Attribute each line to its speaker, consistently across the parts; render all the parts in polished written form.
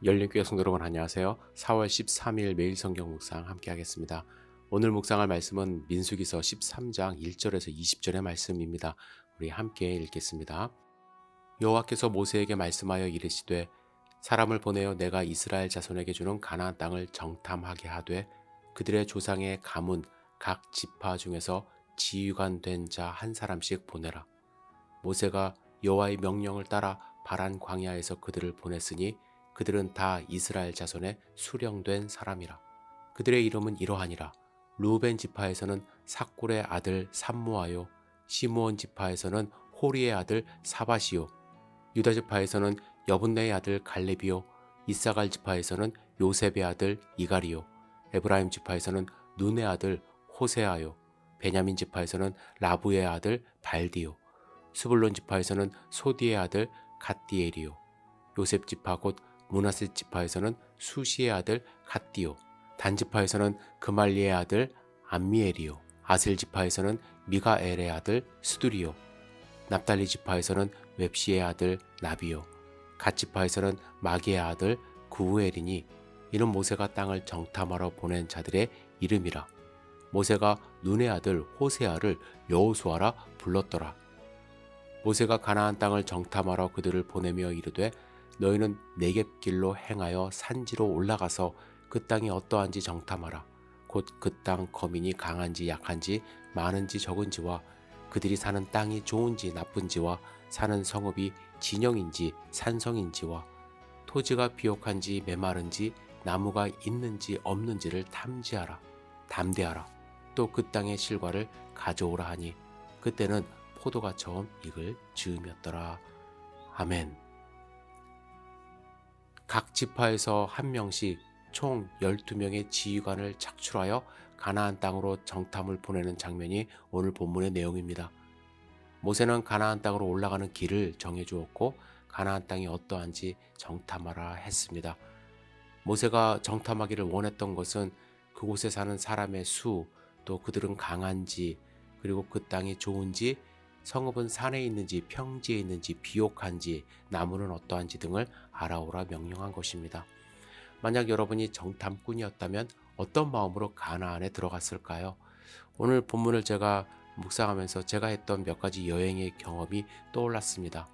Speaker 1: 열린교회 성도 여러분 안녕하세요. 4월 13일 매일 성경 묵상 함께 하겠습니다. 오늘 묵상할 말씀은 민수기서 13장 1절에서 20절의 말씀입니다. 우리 함께 읽겠습니다. 여호와께서 모세에게 말씀하여 이르시되 사람을 보내어 내가 이스라엘 자손에게 주는 가나안 땅을 정탐하게 하되 그들의 조상의 가문 각 지파 중에서 지휘관 된 자 한 사람씩 보내라. 모세가 여호와의 명령을 따라 바란 광야에서 그들을 보냈으니 그들은 다 이스라엘 자손의 수령된 사람이라. 그들의 이름은 이러하니라. 루벤 지파에서는 삭굴의 아들 삼무아요. 시므온 지파에서는 호리의 아들 사바시요. 유다 지파에서는 여분네의 아들 갈렙이요. 이사갈 지파에서는 요셉의 아들 이갈이요. 에브라임 지파에서는 눈의 아들 호세아요. 베냐민 지파에서는 라부의 아들 발디요. 스불론 지파에서는 소디의 아들 갓디엘이요. 요셉 지파 곧 므낫세 지파에서는 수시의 아들 갓디요. 단 지파에서는 그말리의 아들 암미엘이요. 아셀 지파에서는 미가엘의 아들 스두리요. 납달리 지파에서는 웹시의 아들 나비요. 갓 지파에서는 마기의 아들 구우엘이니 이는 모세가 땅을 정탐하러 보낸 자들의 이름이라. 모세가 눈의 아들 호세아를 여호수아라 불렀더라. 모세가 가나안 땅을 정탐하러 그들을 보내며 이르되 너희는 네겝길로 행하여 산지로 올라가서 그 땅이 어떠한지 정탐하라. 곧 그 땅 거민이 강한지 약한지 많은지 적은지와 그들이 사는 땅이 좋은지 나쁜지와 사는 성읍이 진영인지 산성인지와 토지가 비옥한지 메마른지 나무가 있는지 없는지를 탐지하라. 담대하라. 또 그 땅의 실과를 가져오라 하니 그때는 포도가 처음 익을 즈음이었더라. 아멘. 각 지파에서 한 명씩 총 12명의 지휘관을 착출하여 가나안 땅으로 정탐을 보내는 장면이 오늘 본문의 내용입니다. 모세는 가나안 땅으로 올라가는 길을 정해주었고 가나안 땅이 어떠한지 정탐하라 했습니다. 모세가 정탐하기를 원했던 것은 그곳에 사는 사람의 수, 또 그들은 강한지, 그리고 그 땅이 좋은지, 성읍은 산에 있는지 평지에 있는지 비옥한지 나무는 어떠한지 등을 알아오라 명령한 것입니다. 만약 여러분이 정탐꾼이었다면 어떤 마음으로 가나안에 들어갔을까요? 오늘 본문을 제가 묵상하면서 제가 했던 몇 가지 여행의 경험이 떠올랐습니다.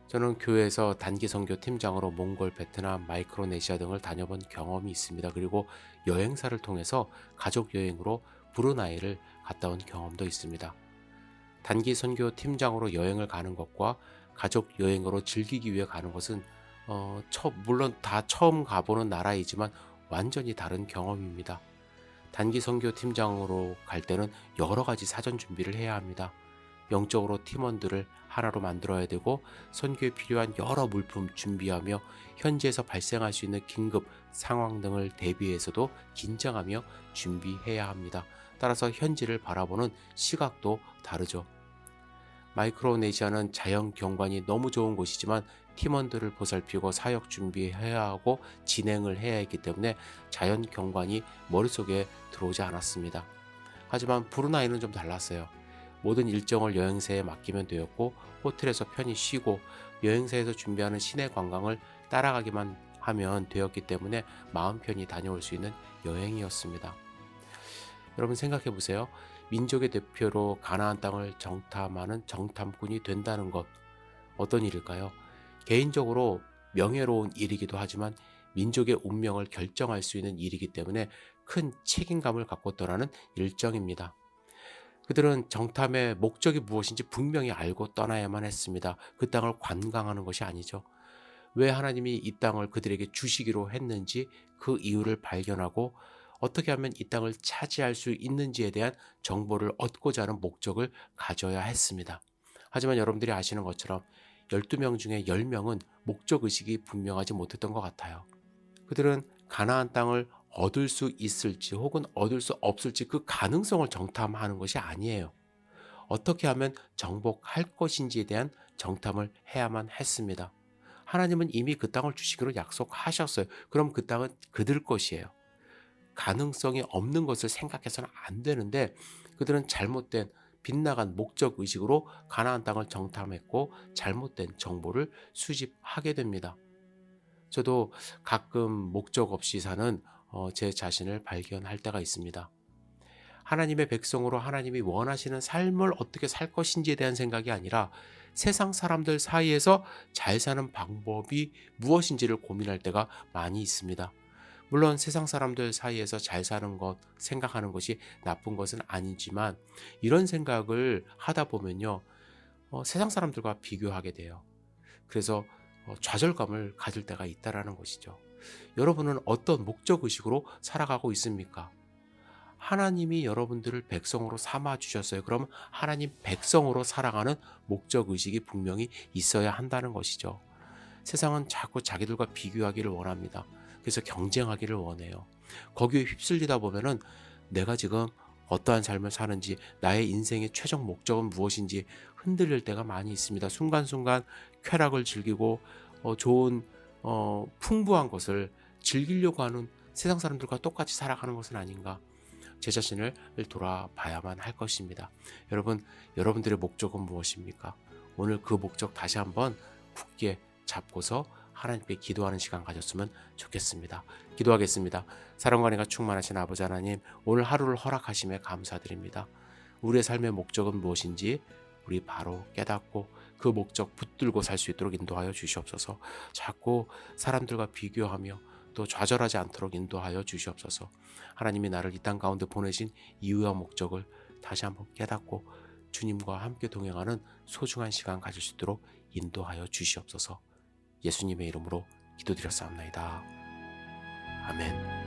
Speaker 1: 저는 교회에서 단기 선교 팀장으로 몽골, 베트남, 마이크로네시아 등을 다녀본 경험이 있습니다. 그리고 여행사를 통해서 가족 여행으로 브루나이를 갔다 온 경험도 있습니다. 단기 선교 팀장으로 여행을 가는 것과 가족 여행으로 즐기기 위해 가는 것은 물론 다 처음 가보는 나라이지만 완전히 다른 경험입니다. 단기 선교 팀장으로 갈 때는 여러 가지 사전 준비를 해야 합니다. 영적으로 팀원들을 하나로 만들어야 되고 선교에 필요한 여러 물품 준비하며 현지에서 발생할 수 있는 긴급 상황 등을 대비해서도 긴장하며 준비해야 합니다. 따라서 현지를 바라보는 시각도 다르죠. 마이크로네시아는 자연 경관이 너무 좋은 곳이지만 팀원들을 보살피고 사역 준비해야 하고 진행을 해야 했기 때문에 자연 경관이 머릿속에 들어오지 않았습니다. 하지만 브루나이는 좀 달랐어요. 모든 일정을 여행사에 맡기면 되었고 호텔에서 편히 쉬고 여행사에서 준비하는 시내 관광을 따라가기만 하면 되었기 때문에 마음 편히 다녀올 수 있는 여행이었습니다. 여러분 생각해 보세요. 민족의 대표로 가나안 땅을 정탐하는 정탐꾼이 된다는 것 어떤 일일까요? 개인적으로 명예로운 일이기도 하지만 민족의 운명을 결정할 수 있는 일이기 때문에 큰 책임감을 갖고 떠나는 일정입니다. 그들은 정탐의 목적이 무엇인지 분명히 알고 떠나야만 했습니다. 그 땅을 관광하는 것이 아니죠. 왜 하나님이 이 땅을 그들에게 주시기로 했는지 그 이유를 발견하고 어떻게 하면 이 땅을 차지할 수 있는지에 대한 정보를 얻고자 하는 목적을 가져야 했습니다. 하지만 여러분들이 아시는 것처럼 12명 중에 10명은 목적의식이 분명하지 못했던 것 같아요. 그들은 가나안 땅을 얻을 수 있을지 혹은 얻을 수 없을지 그 가능성을 정탐하는 것이 아니에요. 어떻게 하면 정복할 것인지에 대한 정탐을 해야만 했습니다. 하나님은 이미 그 땅을 주시기로 약속하셨어요. 그럼 그 땅은 그들 것이에요. 가능성이 없는 것을 생각해서는 안 되는데 그들은 잘못된 빗나간 목적의식으로 가나안 땅을 정탐했고 잘못된 정보를 수집하게 됩니다. 저도 가끔 목적 없이 사는 제 자신을 발견할 때가 있습니다. 하나님의 백성으로 하나님이 원하시는 삶을 어떻게 살 것인지에 대한 생각이 아니라 세상 사람들 사이에서 잘 사는 방법이 무엇인지를 고민할 때가 많이 있습니다. 물론 세상 사람들 사이에서 잘 사는 것, 생각하는 것이 나쁜 것은 아니지만 이런 생각을 하다 보면요. 세상 사람들과 비교하게 돼요. 그래서 좌절감을 가질 때가 있다라는 것이죠. 여러분은 어떤 목적의식으로 살아가고 있습니까? 하나님이 여러분들을 백성으로 삼아 주셨어요. 그럼 하나님 백성으로 살아가는 목적의식이 분명히 있어야 한다는 것이죠. 세상은 자꾸 자기들과 비교하기를 원합니다. 그래서 경쟁하기를 원해요. 거기에 휩쓸리다 보면은 내가 지금 어떠한 삶을 사는지, 나의 인생의 최종 목적은 무엇인지 흔들릴 때가 많이 있습니다. 순간순간 쾌락을 즐기고 좋은 풍부한 것을 즐기려고 하는 세상 사람들과 똑같이 살아가는 것은 아닌가. 제 자신을 돌아봐야만 할 것입니다. 여러분, 여러분들의 목적은 무엇입니까? 오늘 그 목적 다시 한번 굳게 잡고서 하나님께 기도하는 시간 가졌으면 좋겠습니다. 기도하겠습니다. 사랑과 은혜가 충만하신 아버지 하나님, 오늘 하루를 허락하심에 감사드립니다. 우리의 삶의 목적은 무엇인지 우리 바로 깨닫고 그 목적 붙들고 살 수 있도록 인도하여 주시옵소서. 자꾸 사람들과 비교하며 또 좌절하지 않도록 인도하여 주시옵소서. 하나님이 나를 이 땅 가운데 보내신 이유와 목적을 다시 한번 깨닫고 주님과 함께 동행하는 소중한 시간 가질 수 있도록 인도하여 주시옵소서. 예수님의 이름으로 기도드렸사옵나이다. 아멘.